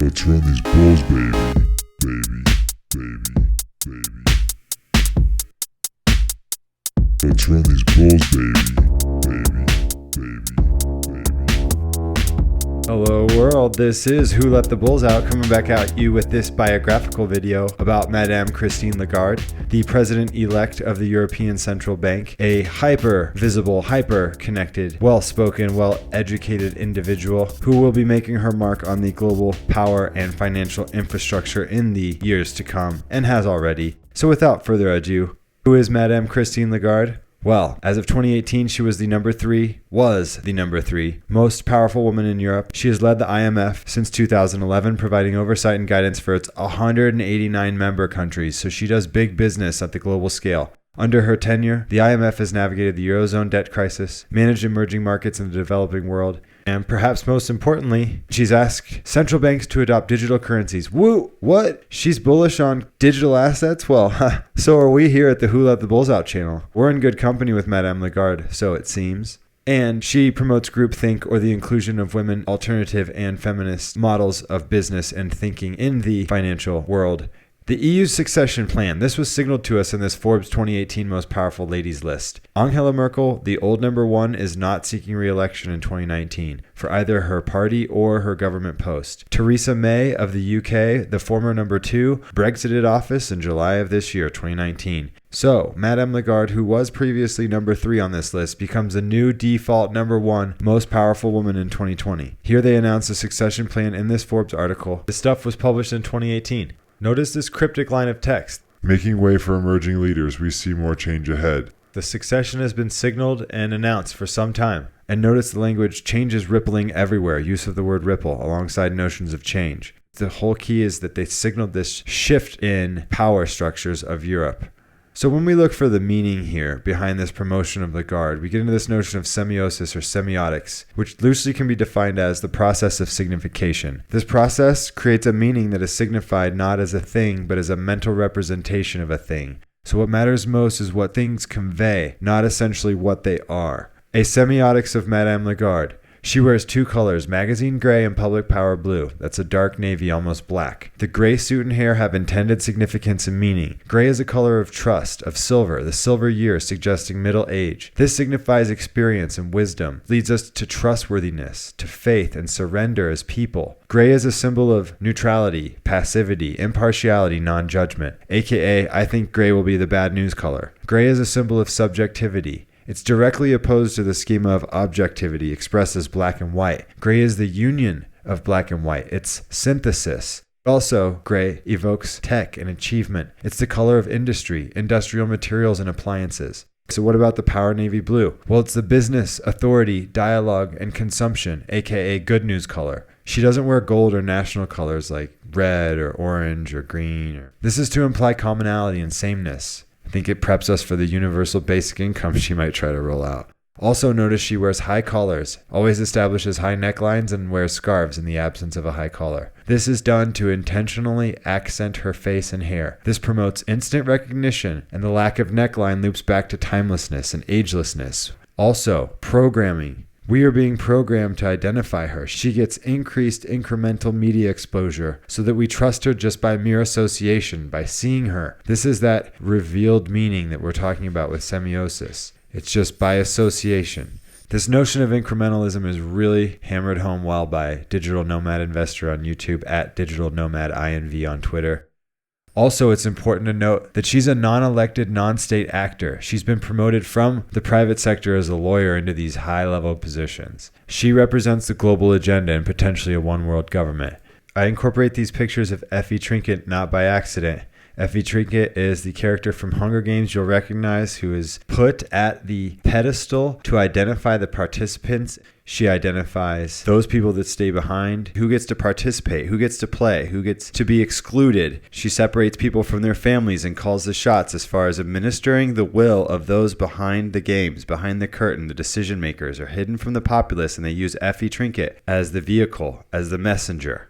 Let's run these bulls, baby. Baby, baby, baby. Let's run these bulls, baby. Baby, baby, baby. Hello world, this is Who Let the Bulls Out, coming back at you with this biographical video about Madame Christine Lagarde, the president-elect of the European Central Bank, a hyper-visible, hyper-connected, well-spoken, well-educated individual who will be making her mark on the global power and financial infrastructure in the years to come, and has already. So without further ado, who is Madame Christine Lagarde? Well, as of 2018, she was the number three most powerful woman in Europe. She has led the IMF since 2011, providing oversight and guidance for its 189 member countries, so she does big business at the global scale. Under her tenure, the IMF has navigated the Eurozone debt crisis, managed emerging markets in the developing world, and perhaps most importantly, she's asked central banks to adopt digital currencies. Woo! What? She's bullish on digital assets? Well, so are we here at the Who Let the Bulls Out channel. We're in good company with Madame Lagarde, so it seems. And she promotes groupthink, or the inclusion of women, alternative and feminist models of business and thinking in the financial world. The EU's succession plan. This was signaled to us in this Forbes 2018 Most Powerful Ladies list. Angela Merkel, the old number one, is not seeking re-election in 2019 for either her party or her government post. Theresa May of the UK, the former number two, Brexited office in July of this year, 2019. So, Madame Lagarde, who was previously number three on this list, becomes a new default number one most powerful woman in 2020. Here they announce a succession plan in this Forbes article. This stuff was published in 2018. Notice this cryptic line of text. Making way for emerging leaders, we see more change ahead. The succession has been signaled and announced for some time. And notice the language, change is rippling everywhere, use of the word ripple alongside notions of change. The whole key is that they signaled this shift in power structures of Europe. So when we look for the meaning here behind this promotion of Lagarde, we get into this notion of semiosis or semiotics, which loosely can be defined as the process of signification. This process creates a meaning that is signified not as a thing, but as a mental representation of a thing. So what matters most is what things convey, not essentially what they are. A semiotics of Madame Lagarde. She wears two colors, magazine gray and public power blue. That's a dark navy, almost black. The gray suit and hair have intended significance and meaning. Gray is a color of trust, of silver, the silver year suggesting middle age. This signifies experience and wisdom, leads us to trustworthiness, to faith and surrender as people. Gray is a symbol of neutrality, passivity, impartiality, non-judgment. AKA, I think gray will be the bad news color. Gray is a symbol of subjectivity. It's directly opposed to the schema of objectivity expressed as black and white. Gray is the union of black and white. It's synthesis. Also, gray evokes tech and achievement. It's the color of industry, industrial materials and appliances. So what about the power navy blue? Well, it's the business, authority, dialogue, and consumption, aka good news color. She doesn't wear gold or national colors like red or orange or green. This is to imply commonality and sameness. I think it preps us for the universal basic income she might try to roll out. Also notice she wears high collars, always establishes high necklines, and wears scarves in the absence of a high collar. This is done to intentionally accent her face and hair. This promotes instant recognition, and the lack of neckline loops back to timelessness and agelessness. Also, programming. We are being programmed to identify her. She gets increased incremental media exposure so that we trust her just by mere association, by seeing her. This is that revealed meaning that we're talking about with semiosis. It's just by association. This notion of incrementalism is really hammered home well by Digital Nomad Investor on YouTube, at Digital Nomad INV on Twitter. Also, it's important to note that she's a non-elected, non-state actor. She's been promoted from the private sector as a lawyer into these high-level positions. She represents the global agenda and potentially a one-world government. I incorporate these pictures of Effie Trinket not by accident. Effie Trinket is the character from Hunger Games you'll recognize, who is put at the pedestal to identify the participants. She identifies those people that stay behind, who gets to participate, who gets to play, who gets to be excluded. She separates people from their families and calls the shots as far as administering the will of those behind the games, behind the curtain. The decision makers are hidden from the populace, and they use Effie Trinket as the vehicle, as the messenger.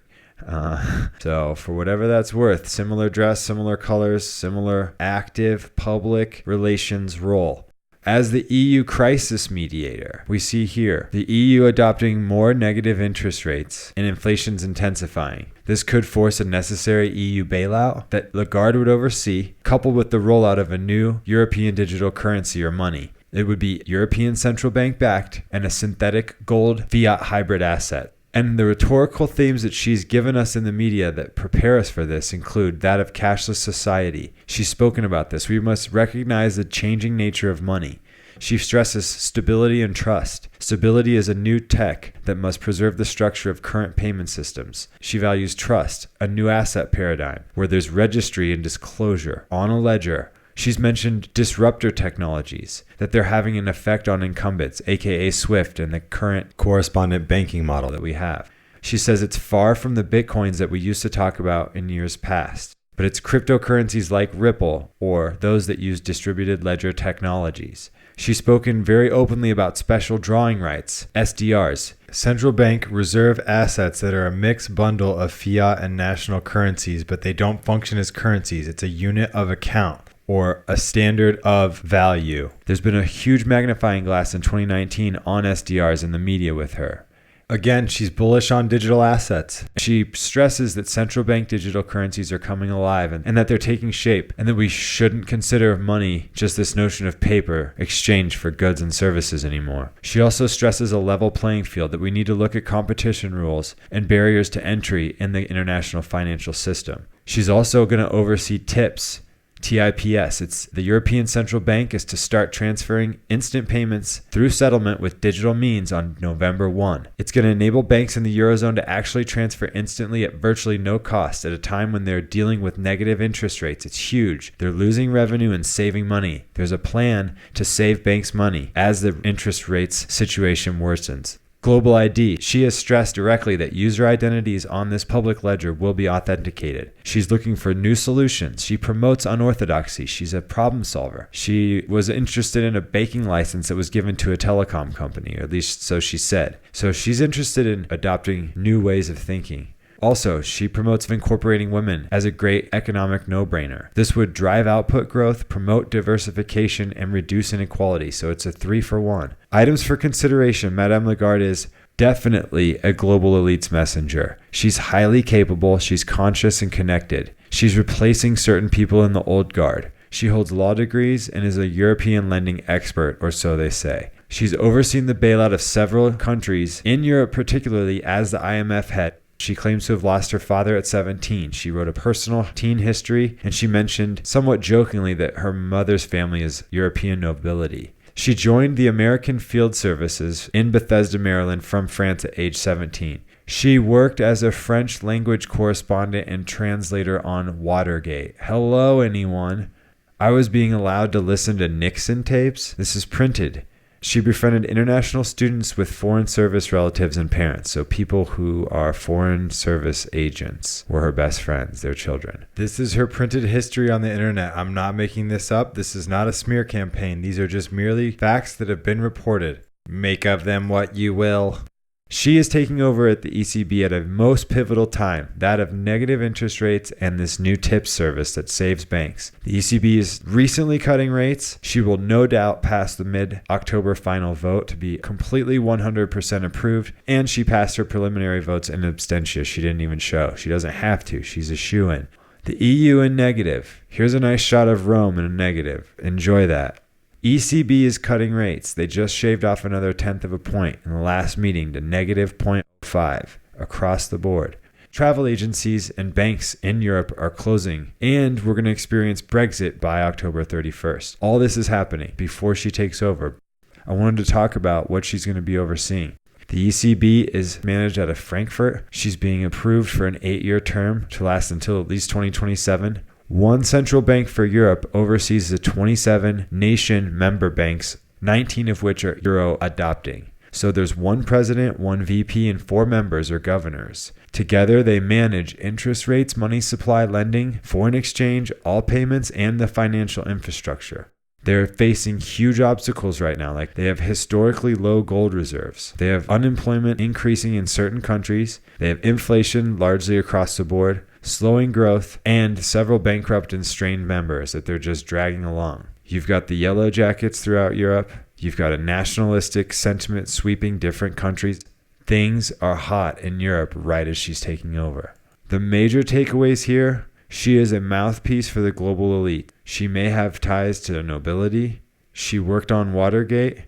So for whatever that's worth, similar dress, similar colors, similar active public relations role. As the EU crisis mediator, we see here the EU adopting more negative interest rates and inflation's intensifying. This could force a necessary EU bailout that Lagarde would oversee, coupled with the rollout of a new European digital currency or money. It would be European Central Bank backed and a synthetic gold fiat hybrid asset. And the rhetorical themes that she's given us in the media that prepare us for this include that of cashless society. She's spoken about this. We must recognize the changing nature of money. She stresses stability and trust. Stability is a new tech that must preserve the structure of current payment systems. She values trust, a new asset paradigm, where there's registry and disclosure on a ledger. She's mentioned disruptor technologies, that they're having an effect on incumbents, aka SWIFT and the current correspondent banking model that we have. She says it's far from the bitcoins that we used to talk about in years past, but it's cryptocurrencies like Ripple or those that use distributed ledger technologies. She's spoken very openly about special drawing rights, SDRs, central bank reserve assets that are a mixed bundle of fiat and national currencies, but they don't function as currencies. It's a unit of account, or a standard of value. There's been a huge magnifying glass in 2019 on SDRs in the media with her. Again, she's bullish on digital assets. She stresses that central bank digital currencies are coming alive and that they're taking shape, and that we shouldn't consider money just this notion of paper exchanged for goods and services anymore. She also stresses a level playing field, that we need to look at competition rules and barriers to entry in the international financial system. She's also going to oversee TIPS. TIPS. It's the European Central Bank is to start transferring instant payments through settlement with digital means on November 1. It's going to enable banks in the Eurozone to actually transfer instantly at virtually no cost at a time when they're dealing with negative interest rates. It's huge. They're losing revenue and saving money. There's a plan to save banks money as the interest rates situation worsens. Global ID. She has stressed directly that user identities on this public ledger will be authenticated. She's looking for new solutions. She promotes unorthodoxy. She's a problem solver. She was interested in a baking license that was given to a telecom company, or at least so she said. So she's interested in adopting new ways of thinking. Also, she promotes incorporating women as a great economic no-brainer. This would drive output growth, promote diversification, and reduce inequality. So it's a 3-for-1. Items for consideration. Madame Lagarde is definitely a global elites messenger. She's highly capable. She's conscious and connected. She's replacing certain people in the old guard. She holds law degrees and is a European lending expert, or so they say. She's overseen the bailout of several countries, in Europe particularly, as the IMF head. She claims to have lost her father at 17. She wrote a personal teen history, and she mentioned somewhat jokingly that her mother's family is European nobility. She joined the American Field Services in Bethesda, Maryland from France at age 17. She worked as a French language correspondent and translator on Watergate. Hello, anyone. I was being allowed to listen to Nixon tapes. This is printed. She befriended international students with foreign service relatives and parents. So people who are foreign service agents were her best friends, their children. This is her printed history on the internet. I'm not making this up. This is not a smear campaign. These are just merely facts that have been reported. Make of them what you will. She is taking over at the ECB at a most pivotal time, that of negative interest rates and this new TIPS service that saves banks. The ECB is recently cutting rates. She will no doubt pass the mid-October final vote to be completely 100% approved, and she passed her preliminary votes in abstention. She didn't even show. She doesn't have to. She's a shoo-in. The EU in negative. Here's a nice shot of Rome in a negative. Enjoy that. ECB is cutting rates. They just shaved off another 1/10 of a point in the last meeting to negative 0.05 across the board. Travel agencies and banks in Europe are closing, and we're going to experience Brexit by October 31st. All this is happening before she takes over. I wanted to talk about what she's going to be overseeing. The ECB is managed out of Frankfurt. She's being approved for an 8-year term to last until at least 2027. One central bank for Europe oversees the 27 nation member banks, 19 of which are euro adopting. So there's one president, one VP, and 4 members or governors. Together, they manage interest rates, money supply, lending, foreign exchange, all payments, and the financial infrastructure. They're facing huge obstacles right now. Like they have historically low gold reserves. They have unemployment increasing in certain countries. They have inflation largely across the board, slowing growth, and several bankrupt and strained members that they're just dragging along. You've got the yellow jackets throughout Europe. You've got a nationalistic sentiment sweeping different countries. Things are hot in Europe right as she's taking over. The major takeaways here: she is a mouthpiece for the global elite. She may have ties to the nobility. She worked on Watergate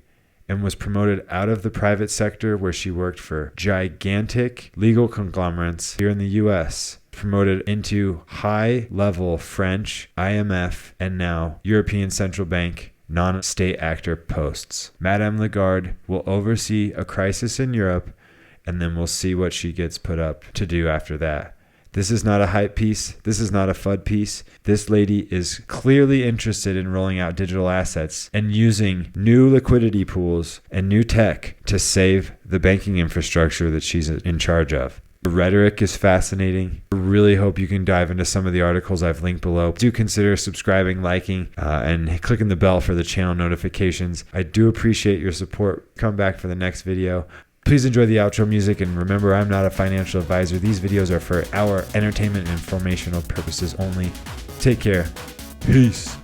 and was promoted out of the private sector, where she worked for gigantic legal conglomerates here in the US, promoted into high-level French, IMF, and now European Central Bank non-state actor posts. Madame Lagarde will oversee a crisis in Europe, and then we'll see what she gets put up to do after that. This is not a hype piece. This is not a FUD piece. This lady is clearly interested in rolling out digital assets and using new liquidity pools and new tech to save the banking infrastructure that she's in charge of. The rhetoric is fascinating. I really hope you can dive into some of the articles I've linked below. Do consider subscribing, liking, and clicking the bell for the channel notifications. I do appreciate your support. Come back for the next video. Please enjoy the outro music, and remember, I'm not a financial advisor. These videos are for our entertainment and informational purposes only. Take care. Peace.